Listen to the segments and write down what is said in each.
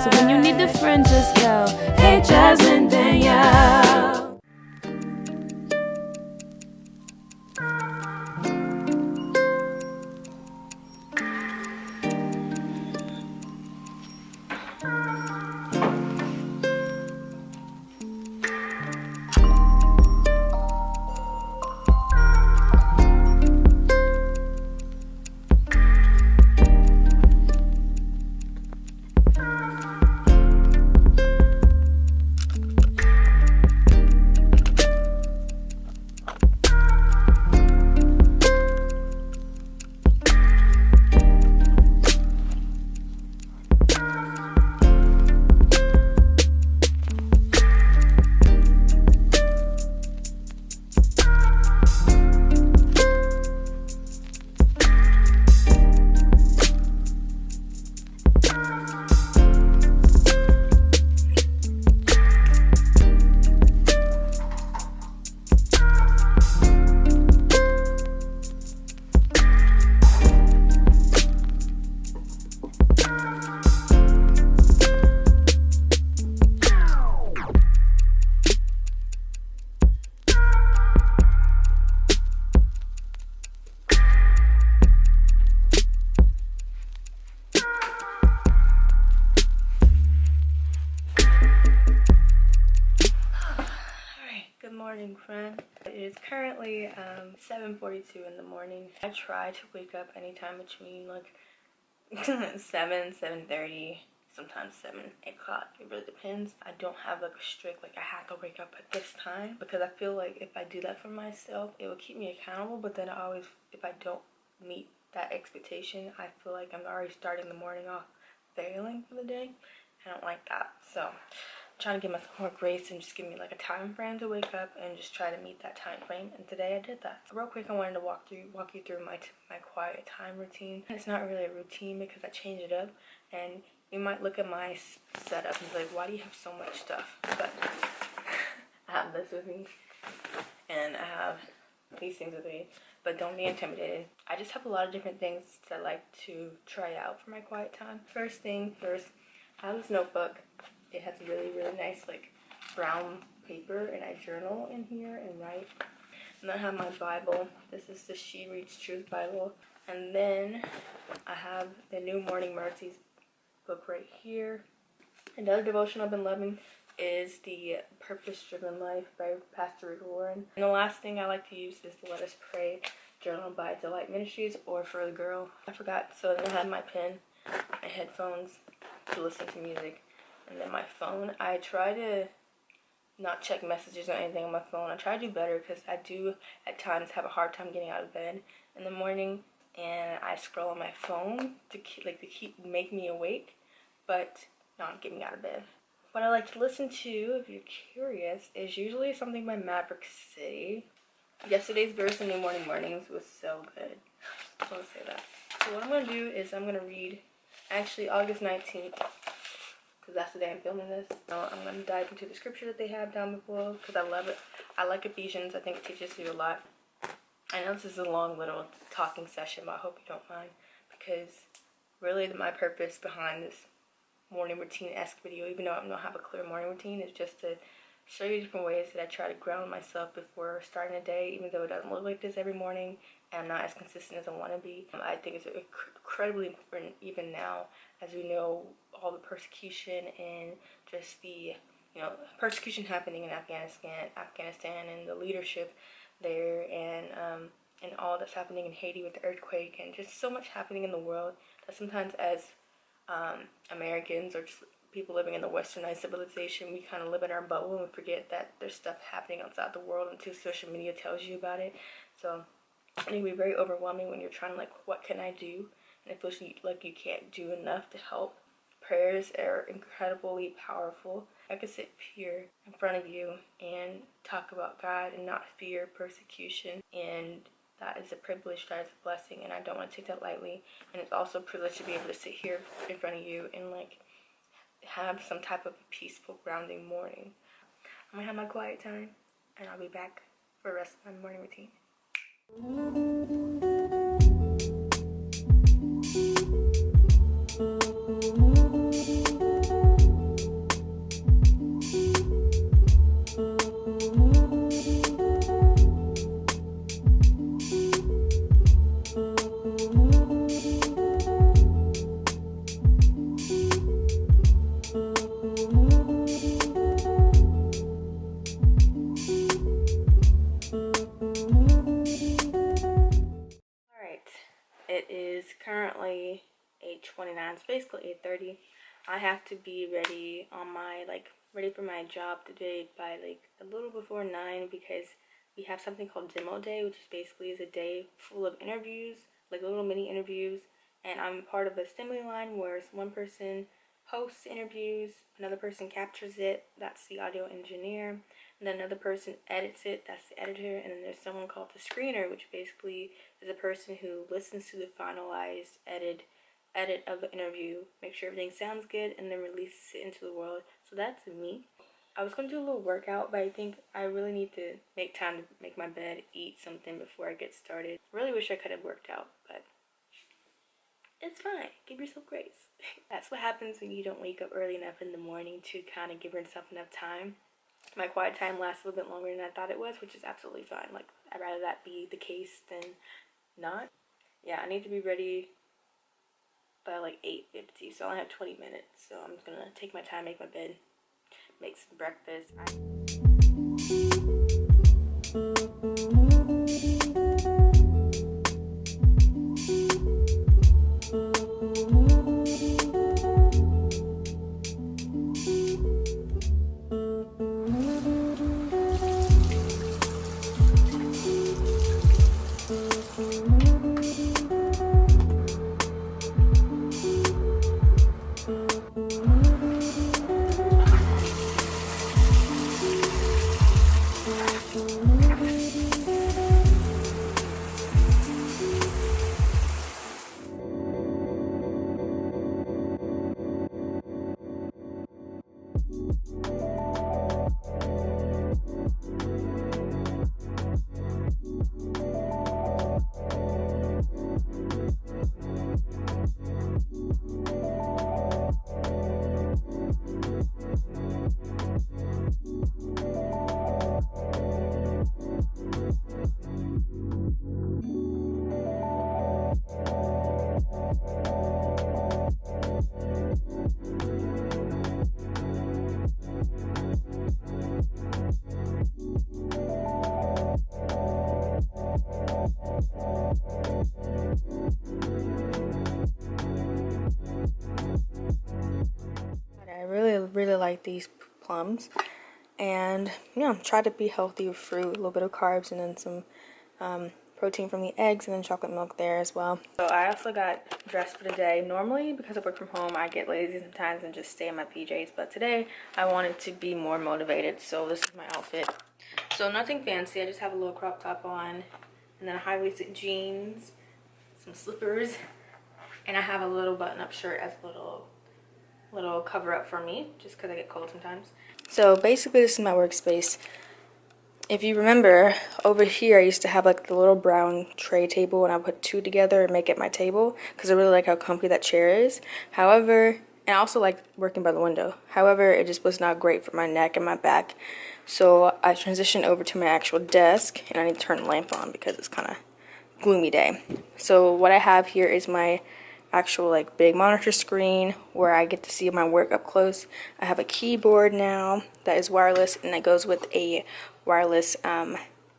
So when you need a friend, just yell, hey Jasmine Danielle. Friend. It is currently 7:42 in the morning. I try to wake up anytime between like 7:30, sometimes 8 o'clock. It really depends. I don't have like a strict like I have to wake up at this time, because I feel like if I do that for myself, it will keep me accountable. But then if I don't meet that expectation, I feel like I'm already starting the morning off failing for the day. I don't like that. So trying to give myself more grace and just give me like a time frame to wake up and just try to meet that time frame. And today I did that. Real quick, I wanted to walk you through my quiet time routine. It's not really a routine because I change it up, and you might look at my setup and be like, why do you have so much stuff? But I have this with me and I have these things with me, but don't be intimidated. I just have a lot of different things that I like to try out for my quiet time. First thing first, I have this notebook. It has really, really nice like brown paper, and I journal in here and write. And then I have my Bible. This is the She Reads Truth Bible. And then I have the New Morning Mercies book right here. Another devotion I've been loving is the Purpose Driven Life by Pastor Rick Warren. And the last thing I like to use is the Let Us Pray journal by Delight Ministries, or For the Girl. I forgot, so then I had my pen, my headphones to listen to music. And then my phone, I try to not check messages or anything on my phone. I try to do better because I do at times have a hard time getting out of bed in the morning, and I scroll on my phone to make me awake, but not getting out of bed. What I like to listen to, if you're curious, is usually something by Maverick City. Yesterday's verse in New Mornings was so good. I want to say that. So what I'm going to do is I'm going to read, actually August 19th. Because that's the day I'm filming this. So I'm going to dive into the scripture that they have down below, because I love it. I like Ephesians. I think it teaches you a lot. I know this is a long little talking session, but I hope you don't mind, because really my purpose behind this morning routine-esque video, even though I don't have a clear morning routine, is just to show you different ways that I try to ground myself before starting a day, even though it doesn't look like this every morning and I'm not as consistent as I want to be. I think it's incredibly important even now, as we know all the persecution and just the persecution happening in Afghanistan and the leadership there, and all that's happening in Haiti with the earthquake, and just so much happening in the world that sometimes as Americans or just people living in the westernized civilization, we kind of live in our bubble and forget that there's stuff happening outside the world until social media tells you about it. So it can be very overwhelming when you're trying to what can I do? And it feels like you can't do enough to help. Prayers are incredibly powerful. I could sit here in front of you and talk about God and not fear persecution, and that is a privilege, that is a blessing, and I don't want to take that lightly. And it's also a privilege to be able to sit here in front of you and have some type of peaceful, grounding morning. I'm gonna have my quiet time, and I'll be back for the rest of my morning routine. I have to be ready on my, ready for my job today by, a little before 9 because we have something called demo day, which is basically is a day full of interviews, like little mini interviews. And I'm part of a assembly line where one person hosts interviews, another person captures it, that's the audio engineer, and then another person edits it, that's the editor, and then there's someone called the screener, which basically is a person who listens to the finalized edit of the interview, make sure everything sounds good, and then releases it into the world. So that's me. I was going to do a little workout, but I think I really need to make time to make my bed, eat something before I get started. Really wish I could have worked out, but it's fine. Give yourself grace. That's what happens when you don't wake up early enough in the morning to kind of give yourself enough time. My quiet time lasts a little bit longer than I thought it was, which is absolutely fine. Like, I'd rather that be the case than not. Yeah, I need to be ready by like 8:50, so I only have 20 minutes. So I'm just gonna take my time, make my bed, make some breakfast. Really like these plums, and try to be healthy with fruit, a little bit of carbs, and then some protein from the eggs, and then chocolate milk there as well. So I also got dressed for the day. Normally, because I work from home, I get lazy sometimes and just stay in my PJs, but today I wanted to be more motivated, so this is my outfit. So nothing fancy, I just have a little crop top on, and then high-waisted jeans, some slippers, and I have a little button-up shirt as a little cover up for me, just because I get cold sometimes. So basically this is my workspace. If you remember, over here I used to have like the little brown tray table, and I put two together and make it my table because I really like how comfy that chair is. However, and I also like working by the window. However, it just was not great for my neck and my back. So I transitioned over to my actual desk, and I need to turn the lamp on because it's kind of gloomy day. So what I have here is my actual like big monitor screen where I get to see my work up close. I have a keyboard now that is wireless, and that goes with a wireless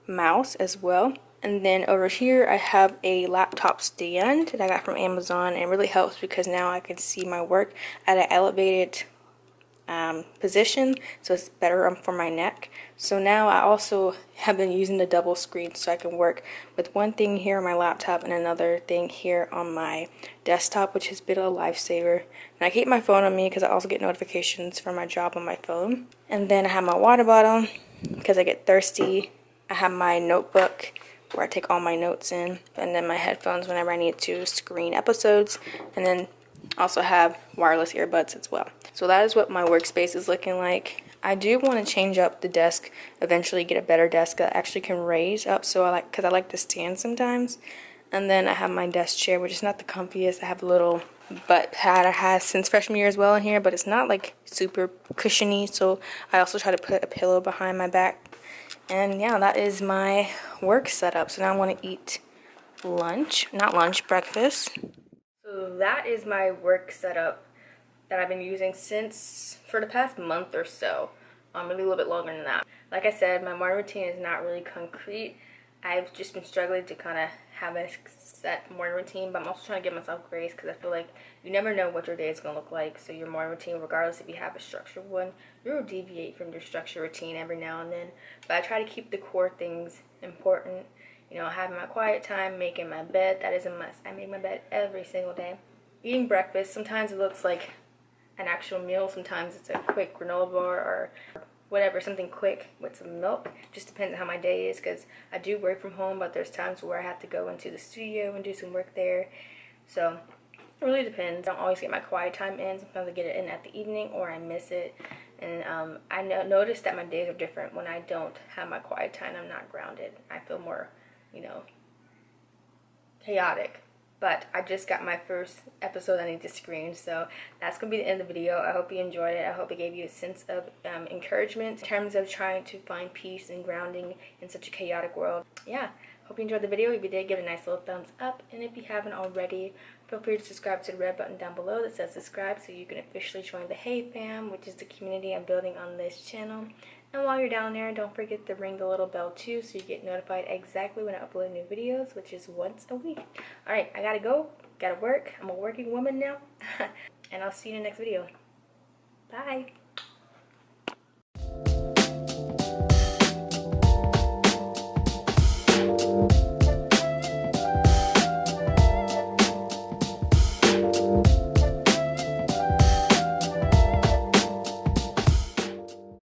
mouse as well. And then over here I have a laptop stand that I got from Amazon, and it really helps because now I can see my work at an elevated position, so it's better for my neck. So now I also have been using the double screen, so I can work with one thing here on my laptop and another thing here on my desktop, which has been a lifesaver. And I keep my phone on me because I also get notifications for my job on my phone. And then I have my water bottle because I get thirsty. I have my notebook where I take all my notes in, and then my headphones whenever I need to screen episodes, and then also have wireless earbuds as well. So that is what my workspace is looking like. I do want to change up the desk, eventually get a better desk that actually can raise up, so because I like to stand sometimes. And then I have my desk chair, which is not the comfiest. I have a little butt pad I had since freshman year as well in here, but it's not like super cushiony, so I also try to put a pillow behind my back. And yeah, that is my work setup. So now I want to eat breakfast. So that is my work setup that I've been using for the past month or so. Maybe a little bit longer than that. Like I said, my morning routine is not really concrete. I've just been struggling to kind of have a set morning routine, but I'm also trying to give myself grace because I feel like you never know what your day is going to look like. So your morning routine, regardless if you have a structured one, you'll deviate from your structured routine every now and then. But I try to keep the core things important. You know, having my quiet time, making my bed, that is a must. I make my bed every single day. Eating breakfast, sometimes it looks like an actual meal. Sometimes it's a quick granola bar or whatever, something quick with some milk. Just depends on how my day is, because I do work from home, but there's times where I have to go into the studio and do some work there. So it really depends. I don't always get my quiet time in. Sometimes I get it in at the evening or I miss it. And I notice that my days are different when I don't have my quiet time. I'm not grounded. I feel more, you know, chaotic. But I just got my first episode I need to screen, so that's going to be the end of the video. I hope you enjoyed it. I hope it gave you a sense of encouragement in terms of trying to find peace and grounding in such a chaotic world. Yeah, hope you enjoyed the video. If you did, give it a nice little thumbs up. And if you haven't already, feel free to subscribe to the red button down below that says subscribe so you can officially join the Hey Fam, which is the community I'm building on this channel. And while you're down there, don't forget to ring the little bell too so you get notified exactly when I upload new videos, which is once a week. Alright, I gotta go. Gotta work. I'm a working woman now. And I'll see you in the next video.